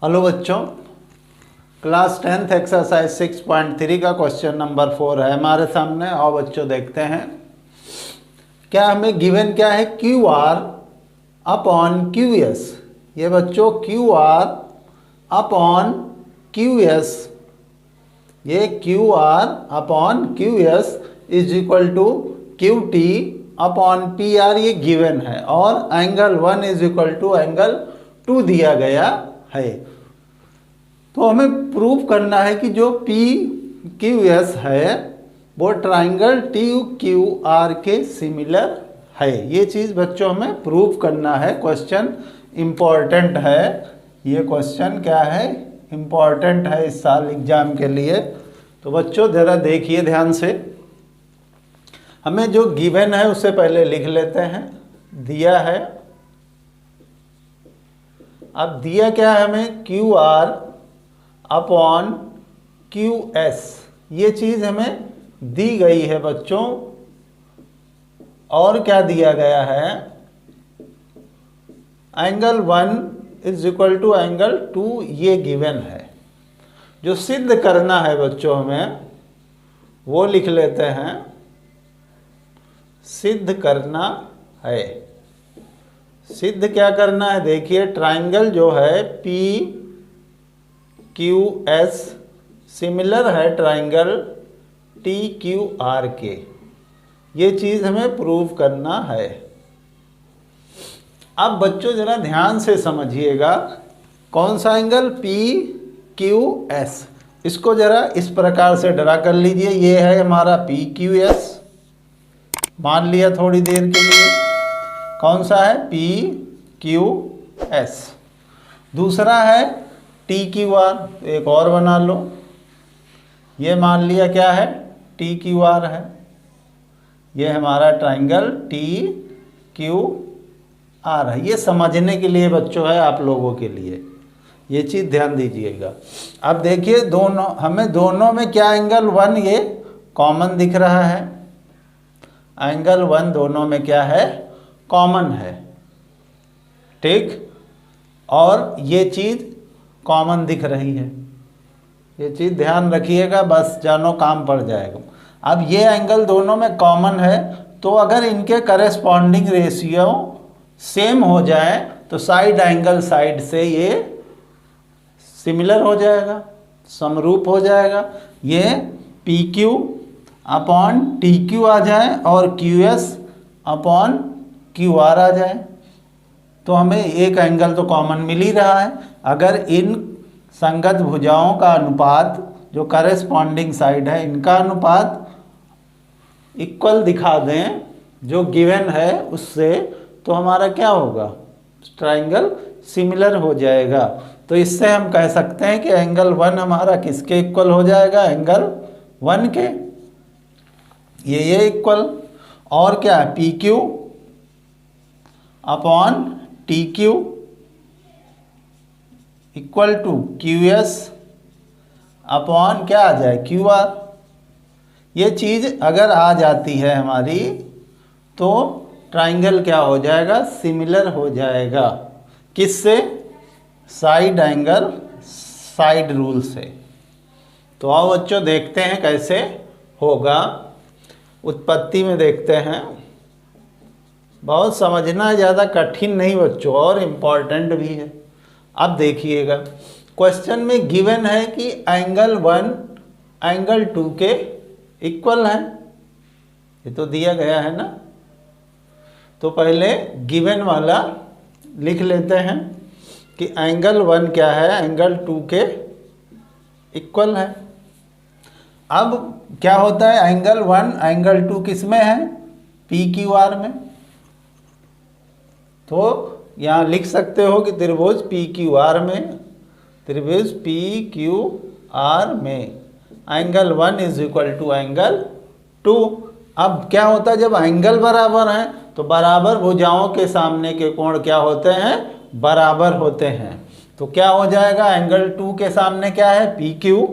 Hello बच्चों, class 10th exercise 6.3 का question number 4 है हमारे सामने। आओ बच्चों देखते हैं क्या हमें गिवन क्या है। Q R upon Q S. ये बच्चों Q R upon Q S, ये Q R upon Q S is equal to Q T upon P R, ये गिवन है। और angle 1 is equal to angle 2 दिया गया है। तो हमें प्रूव करना है कि जो पी क्यू एस है वो ट्राइंगल टी क्यू आर के सिमिलर है। ये चीज़ बच्चों हमें प्रूव करना है। क्वेश्चन इम्पॉर्टेंट है। ये क्वेश्चन क्या है, इम्पॉर्टेंट है इस साल एग्जाम के लिए। तो बच्चों ज़रा देखिए ध्यान से। हमें जो गिवन है उससे पहले लिख लेते हैं। दिया है, अब दिया क्या है हमें, Q R upon Q S, ये चीज़ हमें दी गई है बच्चों। और क्या दिया गया है, angle 1 is equal to angle 2, ये गिवन है। जो सिद्ध करना है बच्चों हमें वो लिख लेते हैं, सिद्ध करना है। सिद्ध क्या करना है, देखिए ट्राइंगल जो है पी क्यू एस सिमिलर है ट्राइंगल टी क्यू आर के। ये चीज़ हमें प्रूव करना है। अब बच्चों जरा ध्यान से समझिएगा, कौन सा एंगल पी क्यू एस, इसको जरा इस प्रकार से ड्रा कर लीजिए। ये है हमारा पी क्यू एस, मान लिया थोड़ी देर के लिए। कौन सा है, पी क्यू एस। दूसरा है टी क्यू आर, एक और बना लो। ये मान लिया क्या है, टी क्यू आर है। ये हमारा ट्राइंगल टी क्यू आर है। ये समझने के लिए बच्चों है, आप लोगों के लिए ये चीज़ ध्यान दीजिएगा। अब देखिए दोनों, हमें दोनों में क्या एंगल 1 ये कॉमन दिख रहा है। एंगल 1 दोनों में क्या है, कॉमन है, ठीक। और ये चीज़ कॉमन दिख रही है। ये चीज़ ध्यान रखिएगा, बस जानो काम पड़ जाएगा। अब ये एंगल दोनों में कॉमन है, तो अगर इनके करेस्पॉन्डिंग रेशियो सेम हो जाए तो साइड एंगल साइड से ये सिमिलर हो जाएगा, समरूप हो जाएगा। ये P Q upon T Q आ जाए और Q S upon Q R आ जाए, तो हमें एक एंगल तो कॉमन मिल ही रहा है। अगर इन संगत भुजाओं का अनुपात, जो करेस्पॉन्डिंग साइड है, इनका अनुपात इक्वल दिखा दें जो गिवन है उससे, तो हमारा क्या होगा, ट्राइंगल सिमिलर हो जाएगा। तो इससे हम कह सकते हैं कि एंगल 1 हमारा किसके इक्वल हो जाएगा, एंगल 1 के। ये इक्वल। और क्या है, P Q upon T Q equal to Q S upon क्या आ जाए, क्यू आर। ये चीज़ अगर आ जाती है हमारी तो ट्राइंगल क्या हो जाएगा, सिमिलर हो जाएगा। किससे, साइड एंगल साइड रूल से। तो आओ बच्चों देखते हैं कैसे होगा। उत्पत्ति में देखते हैं। बहुत समझना ज़्यादा कठिन नहीं बच्चों, और इम्पॉर्टेंट भी है। अब देखिएगा, क्वेश्चन में गिवन है कि एंगल 1 एंगल 2 के इक्वल है। ये तो दिया गया है ना। तो पहले गिवन वाला लिख लेते हैं कि एंगल 1 क्या है, एंगल 2 के इक्वल है। अब क्या होता है, एंगल 1 एंगल 2 किस में है, पी क्यू आर में। तो यहाँ लिख सकते हो कि त्रिभुज पी क्यू आर में, त्रिभुज पी क्यू आर में angle 1 is equal to angle 2। अब क्या होता है, जब एंगल बराबर हैं तो बराबर भुजाओं के सामने के कोण क्या होते हैं, बराबर होते हैं। तो क्या हो जाएगा, एंगल 2 के सामने क्या है, पी क्यू,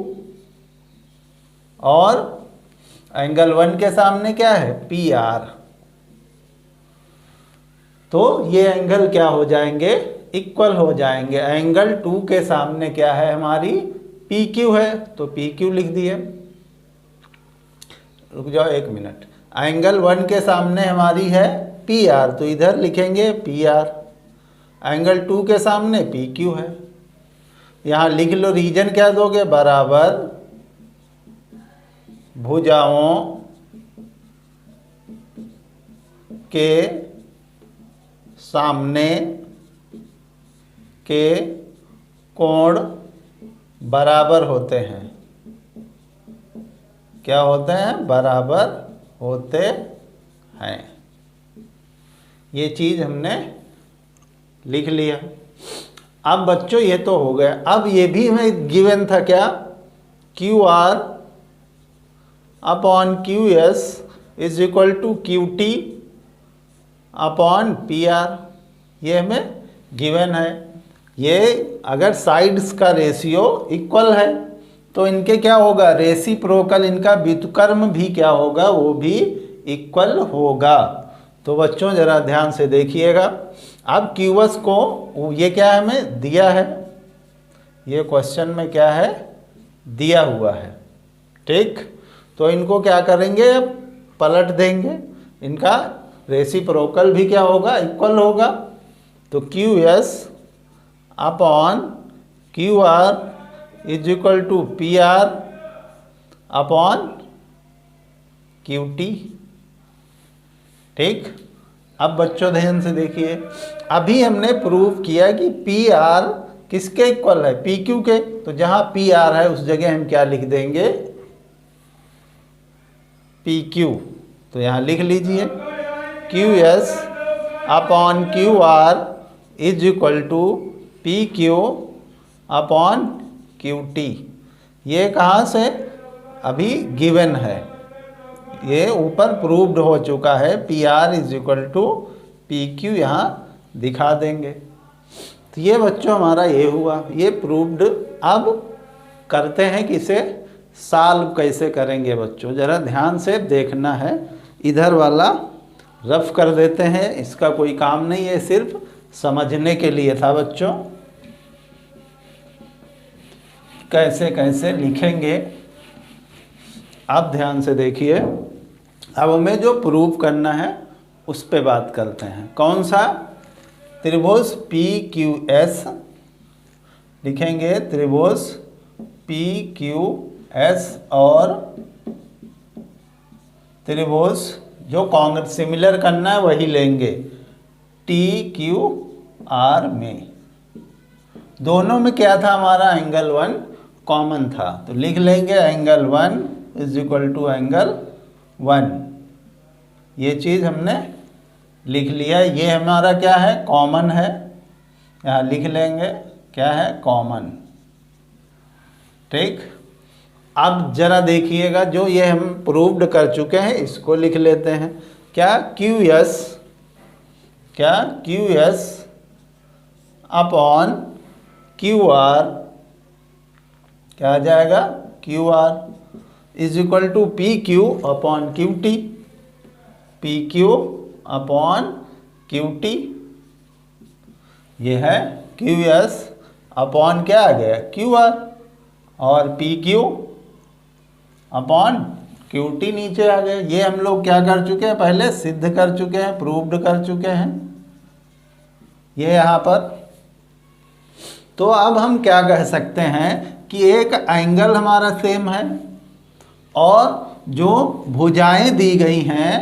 और एंगल 1 के सामने क्या है, पी आर। तो ये एंगल क्या हो जाएंगे, इक्वल हो जाएंगे। एंगल 2 के सामने क्या है हमारी पी क्यू है, तो पी क्यू लिख दिए। रुक जाओ 1 मिनट। एंगल 1 के सामने हमारी है पी आर, तो इधर लिखेंगे पी आर। एंगल 2 के सामने पी क्यू है, यहाँ लिख लो। रीजन क्या दोगे, बराबर भुजाओं के सामने के कोण बराबर होते हैं। क्या होते हैं, बराबर होते हैं। ये चीज हमने लिख लिया। अब बच्चों ये तो हो गया। अब ये भी हमें गिवन था क्या, Q R upon Q S is equal to Q T upon P R, ये हमें गिवन है। ये अगर साइड्स का रेशियो इक्वल है तो इनके क्या होगा, रेसिप्रोकल, इनका व्युत्क्रम भी क्या होगा, वो भी इक्वल होगा। तो बच्चों जरा ध्यान से देखिएगा। अब क्यूएस को ये क्या है हमें दिया है, ये क्वेश्चन में क्या है दिया हुआ है, ठीक। तो इनको क्या करेंगे, पलट देंगे, इनका रेसिप्रोकल भी क्या होगा, इक्वल होगा। तो Q S upon Q R is equal to P R upon Q T, ठीक। अब बच्चों ध्यान से देखिए, अभी हमने प्रूव किया कि पी आर किसके इक्वल है, पी क्यू के। तो जहां पी आर है उस जगह हम क्या लिख देंगे, पी क्यू। तो यहां लिख लीजिए Q S upon Q R is equal to P Q upon Q T. ये कहाँ से, अभी गिवन है, ये ऊपर प्रूव्ड हो चुका है। P R is equal to P Q यहाँ दिखा देंगे। तो ये बच्चों हमारा ये हुआ, ये प्रूव्ड। अब करते हैं कि इसे सॉल्व कैसे करेंगे बच्चों, ज़रा ध्यान से देखना है। इधर वाला रफ कर देते हैं, इसका कोई काम नहीं है, सिर्फ समझने के लिए था बच्चों। कैसे कैसे लिखेंगे आप ध्यान से देखिए। अब हमें जो प्रूव करना है उस पे बात करते हैं। कौन सा, त्रिभुज पी क्यू एस लिखेंगे, त्रिभुज पी क्यू एस और त्रिभुज जो सिमिलर करना है वही लेंगे टी क्यू आर में। दोनों में क्या था हमारा, एंगल 1 कॉमन था, तो लिख लेंगे angle 1 is equal to angle 1। ये चीज़ हमने लिख लिया। ये हमारा क्या है, कॉमन है, यहाँ लिख लेंगे क्या है, कॉमन, ठीक। अब जरा देखिएगा, जो ये हम प्रूव्ड कर चुके हैं इसको लिख लेते हैं। क्या, क्यू एस, क्या Q S upon Q R, क्या आ जाएगा, Q R is equal to P Q upon Q T, P Q upon Q T. ये है क्यू एस अपॉन क्या आ गया, क्यू आर, और P Q upon Q T नीचे आ गए। ये हम लोग क्या कर चुके हैं, पहले सिद्ध कर चुके हैं, प्रूव्ड कर चुके हैं, ये यहाँ पर। तो अब हम क्या कह सकते हैं कि एक एंगल हमारा सेम है और जो भुजाएं दी गई हैं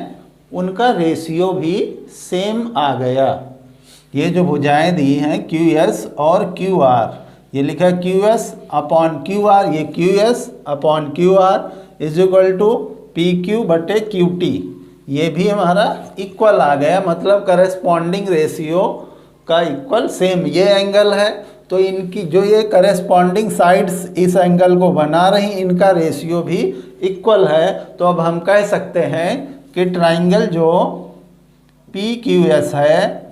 उनका रेशियो भी सेम आ गया। ये जो भुजाएं दी हैं क्यू एस और क्यू आर, ये लिखा है Q S upon Q R, ये Q S upon Q R is equal to P Q बटे क्यू टी। ये भी हमारा इक्वल आ गया, मतलब करेस्पॉन्डिंग रेशियो का इक्वल सेम ये एंगल है। तो इनकी जो ये करेस्पॉन्डिंग साइड्स इस एंगल को बना रही, इनका रेशियो भी इक्वल है। तो अब हम कह सकते हैं कि ट्राइंगल जो पी क्यू एस है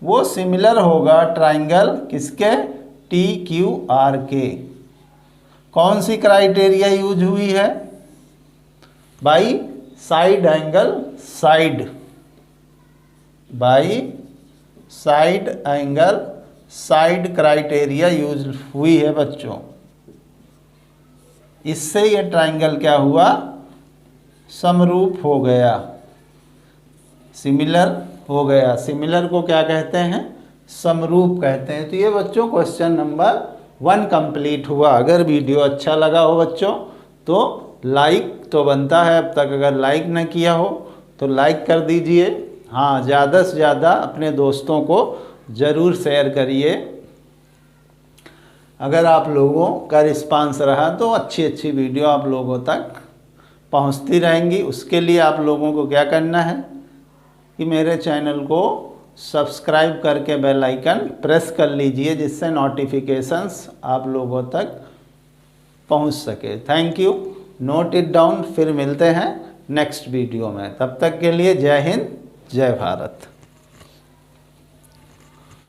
वो सिमिलर होगा ट्राइंगल किसके, टी क्यू आर के। कौन सी क्राइटेरिया यूज हुई है by, side angle, side, by side angle side criteria use हुई है बच्चों। इससे ये ट्राइंगल क्या हुआ, समरूप हो गया, सिमिलर हो गया। सिमिलर को क्या कहते हैं, समरूप कहते हैं। तो ये बच्चों क्वेश्चन नंबर 1 कंप्लीट हुआ। अगर वीडियो अच्छा लगा हो बच्चों तो लाइक तो बनता है, अब तक अगर लाइक न किया हो तो लाइक कर दीजिए। हाँ, ज़्यादा से ज़्यादा अपने दोस्तों को ज़रूर शेयर करिए। अगर आप लोगों का रिस्पांस रहा तो अच्छी अच्छी वीडियो आप लोगों तक पहुंचती रहेंगी। उसके लिए आप लोगों को क्या करना है कि मेरे चैनल को सब्सक्राइब करके बेल आइकन प्रेस कर लीजिए, जिससे नोटिफिकेशंस आप लोगों तक पहुंच सके। Thank you, note it down. फिर मिलते हैं नेक्स्ट वीडियो में, तब तक के लिए जय हिंद, जय भारत।